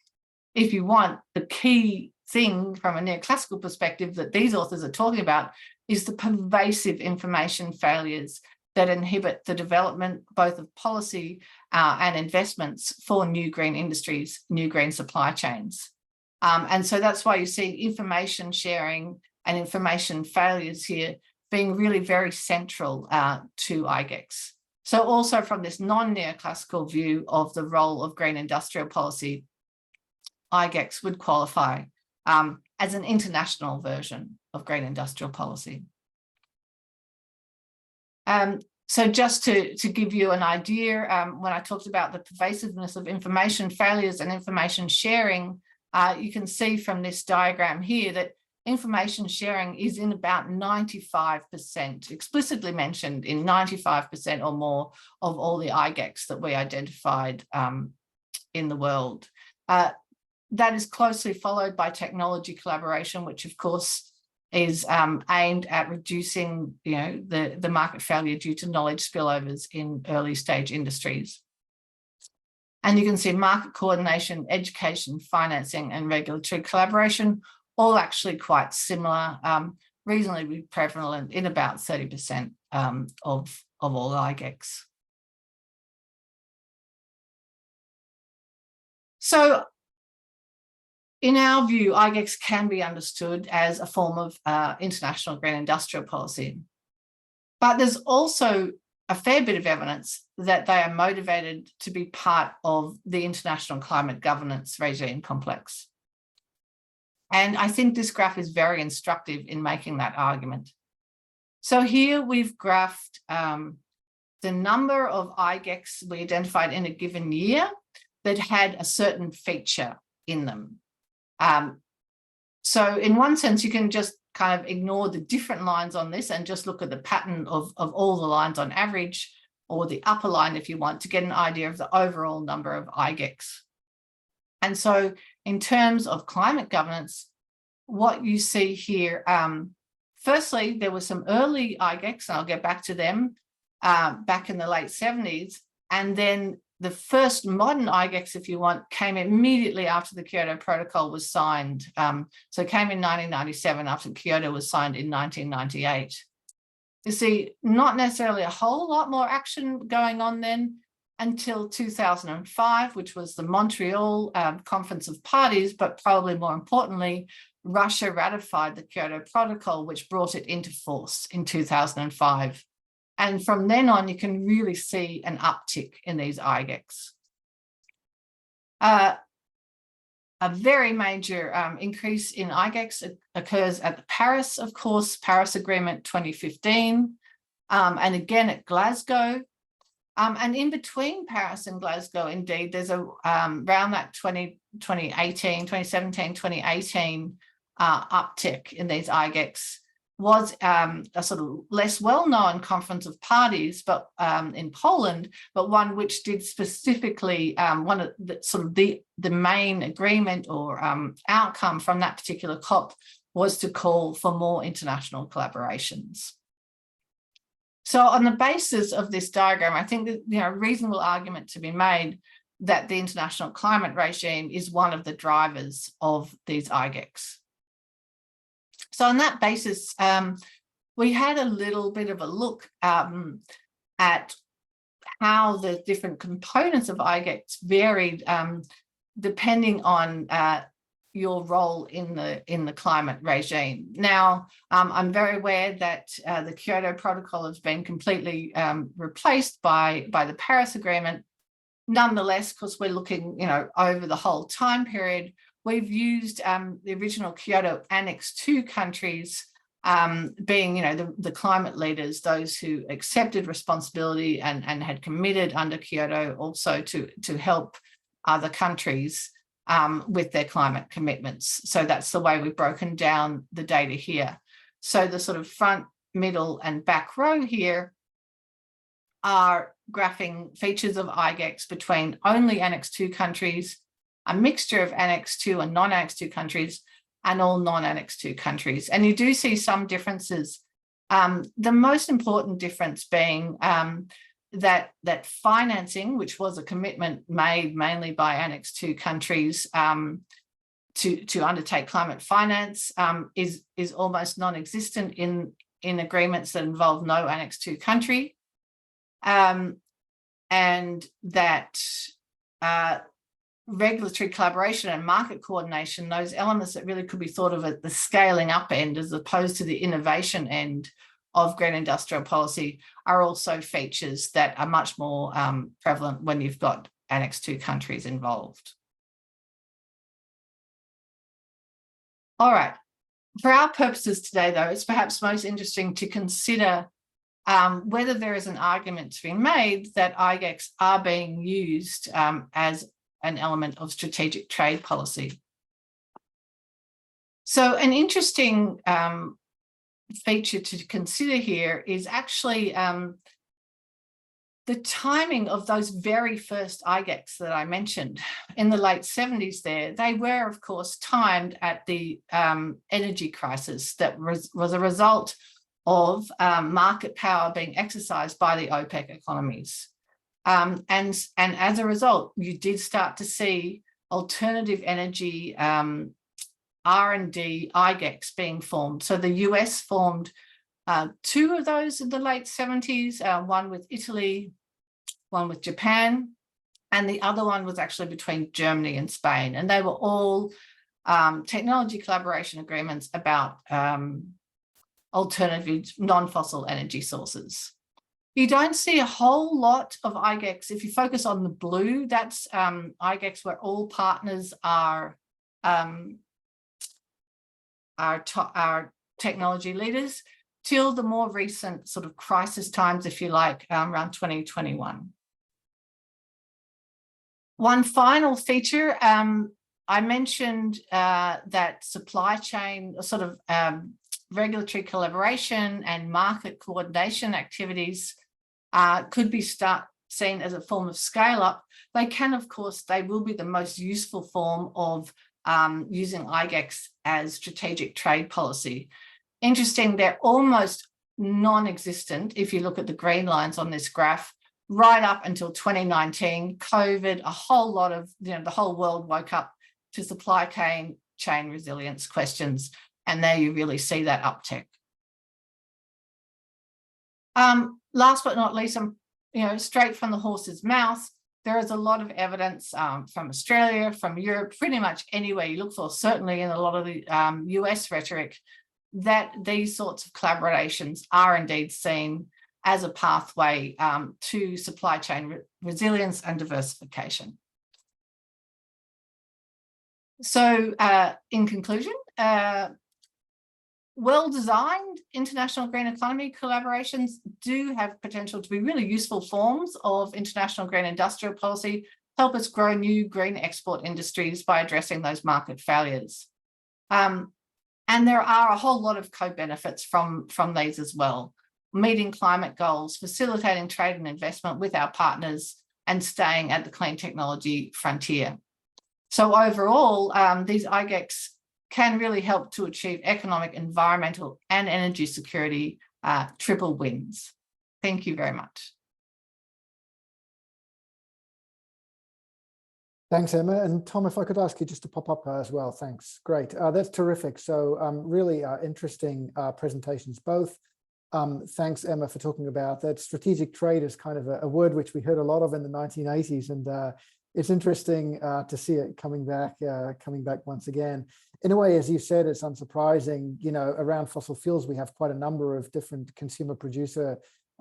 If you want, the key thing from a neoclassical perspective that these authors are talking about is the pervasive information failures that inhibit the development both of policy and investments for new green industries, new green supply chains. And so that's why you see information sharing and information failures here being really very central to IGEX. So also from this non-neoclassical view of the role of green industrial policy, IGEX would qualify as an international version of green industrial policy. So just to give you an idea, when I talked about the pervasiveness of information failures and information sharing, you can see from this diagram here that information sharing is in about 95%, explicitly mentioned in 95% or more of all the IGEX that we identified in the world. That is closely followed by technology collaboration, which of course is aimed at reducing, the market failure due to knowledge spillovers in early stage industries. And you can see market coordination, education, financing, and regulatory collaboration, all actually quite similar, reasonably prevalent in about 30% of all IGEX. So in our view, IGEX can be understood as a form of international green industrial policy. But there's also a fair bit of evidence that they are motivated to be part of the international climate governance regime complex. And I think this graph is very instructive in making that argument. So here we've graphed the number of IGEX we identified in a given year that had a certain feature in them. So in one sense, you can just kind of ignore the different lines on this and just look at the pattern of all the lines on average, or the upper line if you want, to get an idea of the overall number of IGEX. And so in terms of climate governance, what you see here, firstly, there were some early IGEX, and I'll get back to them, back in the late 70s. And then the first modern IGEX, if you want, came immediately after the Kyoto Protocol was signed. So it came in 1997 after Kyoto was signed in 1998. You see, not necessarily a whole lot more action going on then until 2005, which was the Montreal Conference of Parties, but probably more importantly, Russia ratified the Kyoto Protocol, which brought it into force in 2005. And from then on, you can really see an uptick in these IGEX. A very major increase in IGEX occurs at the Paris, of course, Paris Agreement 2015, and again at Glasgow. And in between Paris and Glasgow, indeed, there's around that 2017, 2018 uptick in these IGEX. Was a sort of less well-known conference of parties, but in Poland, but one which did specifically one of the sort of the main agreement or outcome from that particular COP was to call for more international collaborations. So on the basis of this diagram, I think that a reasonable argument to be made that the international climate regime is one of the drivers of these IGEX. So on that basis, we had a little bit of a look at how the different components of IGEX varied depending on your role in the climate regime. Now, I'm very aware that the Kyoto Protocol has been completely replaced by the Paris Agreement, Nonetheless, because we're looking, over the whole time period, we've used the original Kyoto Annex II countries being, the climate leaders, those who accepted responsibility and had committed under Kyoto also to help other countries with their climate commitments. So that's the way we've broken down the data here. So the sort of front, middle and back row here are graphing features of IGEX between only Annex II countries, a mixture of Annex II and non-Annex II countries, and all non-Annex II countries. And you do see some differences. The most important difference being that financing, which was a commitment made mainly by Annex II countries to undertake climate finance, is almost non-existent in agreements that involve no Annex II country. And that regulatory collaboration and market coordination, those elements that really could be thought of at the scaling up end as opposed to the innovation end of green industrial policy, are also features that are much more prevalent when you've got Annex II countries involved. All right, for our purposes today, though, it's perhaps most interesting to consider whether there is an argument to be made that IGEX are being used as an element of strategic trade policy. So an interesting feature to consider here is actually the timing of those very first IGEX that I mentioned in the late 70s there. They were, of course, timed at the energy crisis that was a result of market power being exercised by the OPEC economies. And as a result, you did start to see alternative energy R&D IGEX being formed. So the US formed two of those in the late 70s, one with Italy, one with Japan, and the other one was actually between Germany and Spain. And they were all technology collaboration agreements about alternative non-fossil energy sources. You don't see a whole lot of IGEX. If you focus on the blue, that's IGEX where all partners are technology leaders, till the more recent sort of crisis times, if you like, around 2021. One final feature, I mentioned that supply chain sort of regulatory collaboration and market coordination activities could be seen as a form of scale up. They can, of course, they will be the most useful form of using IGEX as strategic trade policy. Interesting, they're almost non-existent if you look at the green lines on this graph, right up until 2019, COVID, a whole lot of, the whole world woke up to supply chain resilience questions. And there you really see that uptick. Last but not least, straight from the horse's mouth, there is a lot of evidence from Australia, from Europe, pretty much anywhere you look for, certainly in a lot of the US rhetoric, that these sorts of collaborations are indeed seen as a pathway to supply chain resilience and diversification. So in conclusion, well-designed international green economy collaborations do have potential to be really useful forms of international green industrial policy, help us grow new green export industries by addressing those market failures. And there are a whole lot of co-benefits from these as well, meeting climate goals, facilitating trade and investment with our partners, and staying at the clean technology frontier. So overall, these IGEX can really help to achieve economic, environmental, and energy security triple wins. Thank you very much. Thanks, Emma. And Tom, if I could ask you just to pop up as well. Thanks. Great. That's terrific. So really interesting presentations both. Thanks, Emma, for talking about that. Strategic trade is kind of a word which we heard a lot of in the 1980s, and it's interesting to see it coming back once again. In a way, as you said, it's unsurprising, around fossil fuels, we have quite a number of different consumer producer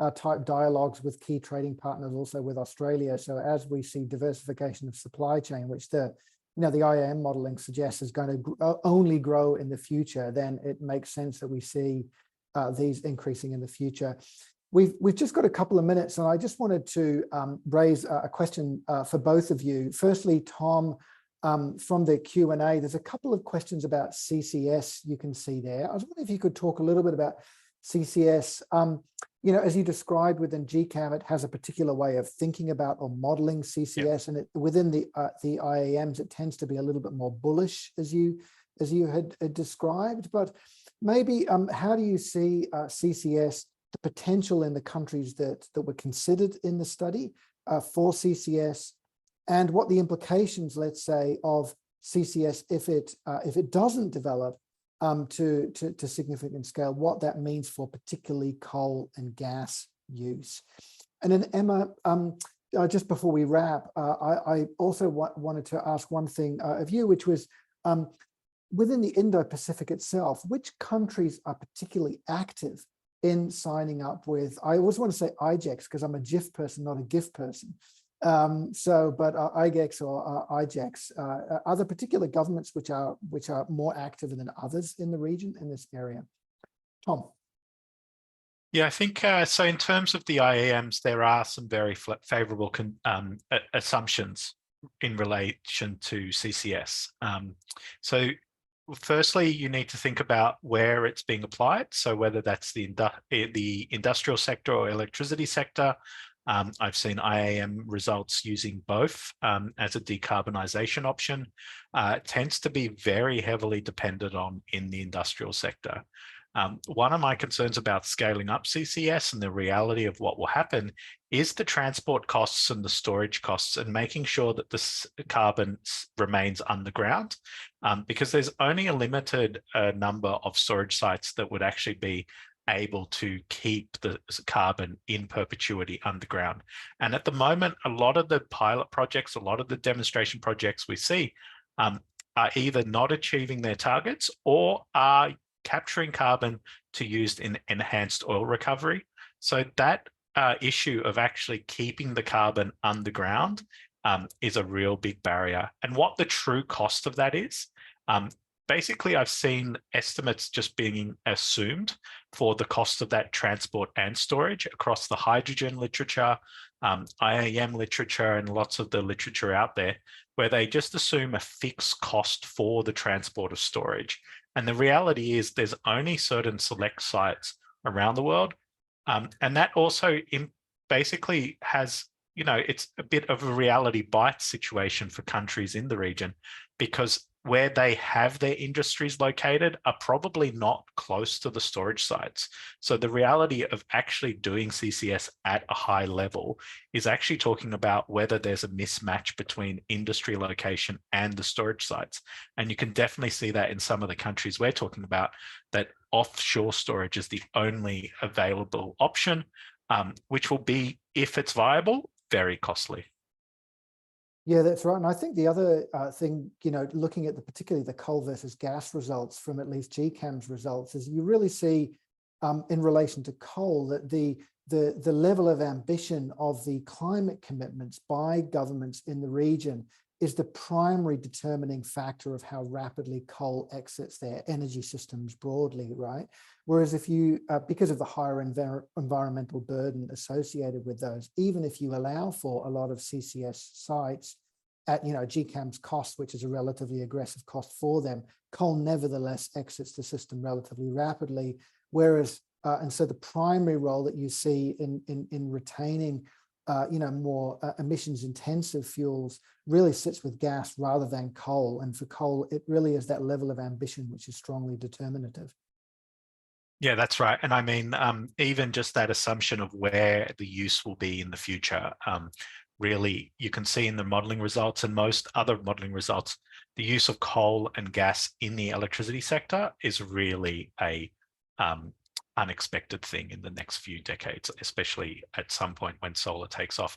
type dialogues with key trading partners, also with Australia. So as we see diversification of supply chain, which the IAM modeling suggests is going to only grow in the future, then it makes sense that we see these increasing in the future. We've just got a couple of minutes, and I just wanted to raise a question for both of you. Firstly, Tom, from the Q&A, there's a couple of questions about CCS you can see there. I was wondering if you could talk a little bit about CCS. As you described within GCAM, it has a particular way of thinking about or modeling CCS, and within the IAMs, it tends to be a little bit more bullish, as you had described. But maybe how do you see CCS, the potential in the countries that were considered in the study for CCS, and what the implications, let's say, of CCS if it doesn't develop to significant scale, what that means for particularly coal and gas use. And then Emma, just before we wrap, I also wanted to ask one thing of you, which was within the Indo-Pacific itself, which countries are particularly active in signing up with, I always want to say IGEX because I'm a GIF person, not a GIF person. But IGEX or IGEX, are there particular governments which are more active than others in the region in this area? Tom. Yeah, I think so. In terms of the IAMs, there are some very favorable assumptions in relation to CCS. So firstly, you need to think about where it's being applied. So whether that's the industrial sector or electricity sector. I've seen IAM results using both as a decarbonisation option. It tends to be very heavily dependent on in the industrial sector. One of my concerns about scaling up CCS and the reality of what will happen is the transport costs and the storage costs, and making sure that this carbon remains underground, because there's only a limited number of storage sites that would actually be able to keep the carbon in perpetuity underground. And at the moment, a lot of the pilot projects, a lot of the demonstration projects we see are either not achieving their targets or are capturing carbon to use in enhanced oil recovery. So that issue of actually keeping the carbon underground is a real big barrier. And what the true cost of that is, basically, I've seen estimates just being assumed for the cost of that transport and storage across the hydrogen literature, IAM literature, and lots of the literature out there, where they just assume a fixed cost for the transport of storage. And the reality is there's only certain select sites around the world. And that also basically has, it's a bit of a reality bite situation for countries in the region, because where they have their industries located are probably not close to the storage sites. So the reality of actually doing CCS at a high level is actually talking about whether there's a mismatch between industry location and the storage sites. And you can definitely see that in some of the countries we're talking about, that offshore storage is the only available option, which will be, if it's viable, very costly. Yeah, that's right. And I think the other thing, looking at particularly the coal versus gas results from at least GCAM's results, is you really see in relation to coal that the level of ambition of the climate commitments by governments in the region is the primary determining factor of how rapidly coal exits their energy systems broadly, right? Whereas if you, because of the higher environmental burden associated with those, even if you allow for a lot of CCS sites at, GCAM's cost, which is a relatively aggressive cost for them, coal nevertheless exits the system relatively rapidly. Whereas, and so the primary role that you see in retaining more emissions intensive fuels really sits with gas rather than coal. And for coal, it really is that level of ambition which is strongly determinative. Yeah, that's right. And I mean, even just that assumption of where the use will be in the future, really, you can see in the modeling results and most other modeling results, the use of coal and gas in the electricity sector is really a unexpected thing in the next few decades, especially at some point when solar takes off.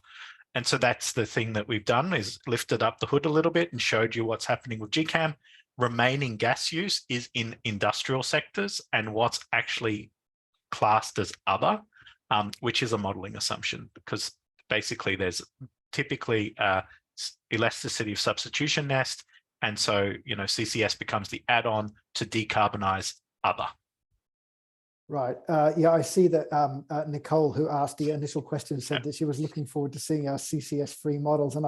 And so that's the thing that we've done, is lifted up the hood a little bit and showed you what's happening with GCAM. Remaining gas use is in industrial sectors, and what's actually classed as other which is a modeling assumption, because basically there's typically elasticity of substitution nest. And so, you know, CCS becomes the add-on to decarbonize other. Right. Yeah, I see that Nicole, who asked the initial question, said that she was looking forward to seeing our CCS-free models. And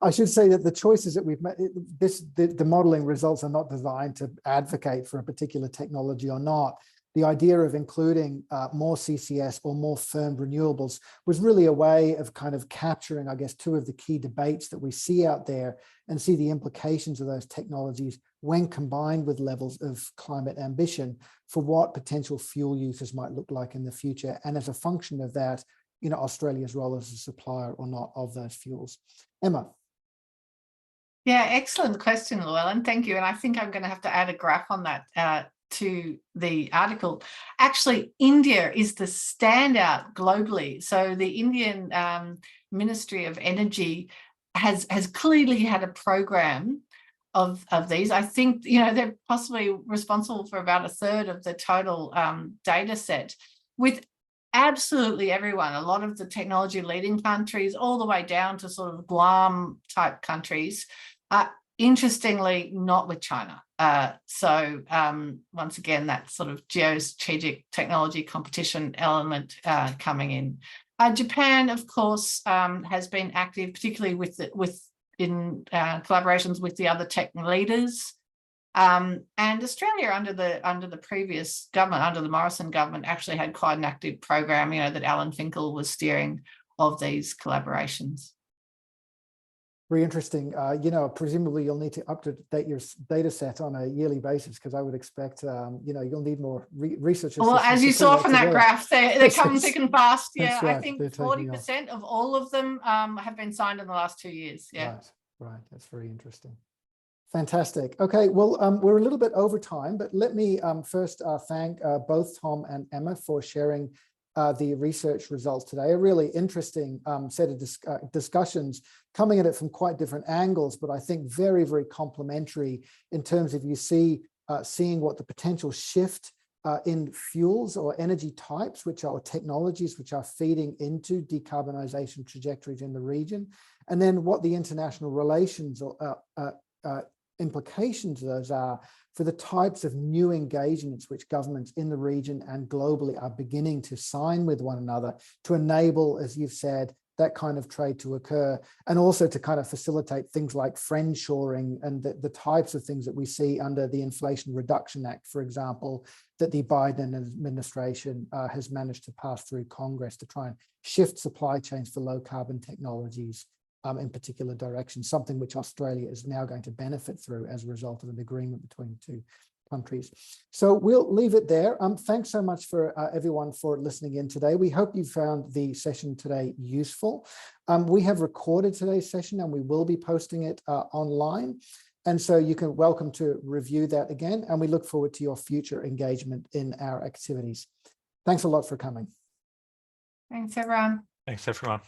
I should say that the choices that we've made, the modeling results are not designed to advocate for a particular technology or not. The idea of including more CCS or more firmed renewables was really a way of kind of capturing, I guess, two of the key debates that we see out there and see the implications of those technologies when combined with levels of climate ambition for what potential fuel uses might look like in the future. And as a function of that, you know, Australia's role as a supplier or not of those fuels. Emma. Yeah, excellent question, Llewellyn. Thank you. And I think I'm going to have to add a graph on that to the article. Actually, India is the standout globally. So the Indian Ministry of Energy has clearly had a program of these. I think, you know, they're possibly responsible for about a third of the total data set, with absolutely everyone, a lot of the technology leading countries, all the way down to sort of Guam type countries. Interestingly, not with China. So once again, that sort of geostrategic technology competition element coming in. Japan, of course, has been active, particularly in collaborations with the other tech leaders. And Australia, under the previous government, under the Morrison government, actually had quite an active program, you know, that Alan Finkel was steering of these collaborations. Very interesting. You know, presumably you'll need to update your data set on a yearly basis, because I would expect, you know, you'll need more research. Well, as you saw from that graph, they come thick and fast. Yeah, right. I think 40% of all of them have been signed in the last 2 years. Yeah. Right. That's very interesting. Fantastic. Okay, well, we're a little bit over time, but let me first thank both Tom and Emma for sharing the research results today. A really interesting set of discussions coming at it from quite different angles, but I think very, very complementary in terms of seeing what the potential shift in fuels or energy types, which are technologies which are feeding into decarbonisation trajectories in the region, and then what the international relations or implications of those are for the types of new engagements which governments in the region and globally are beginning to sign with one another to enable, as you've said, that kind of trade to occur, and also to kind of facilitate things like friendshoring and the types of things that we see under the Inflation Reduction Act, for example, that the Biden administration has managed to pass through Congress to try and shift supply chains for low carbon technologies in particular directions, something which Australia is now going to benefit through as a result of an agreement between the two countries. So we'll leave it there. Thanks so much for everyone for listening in today. We hope you found the session today useful. We have recorded today's session and we will be posting it online. And so you can welcome to review that again. And we look forward to your future engagement in our activities. Thanks a lot for coming. Thanks, everyone. Thanks, everyone.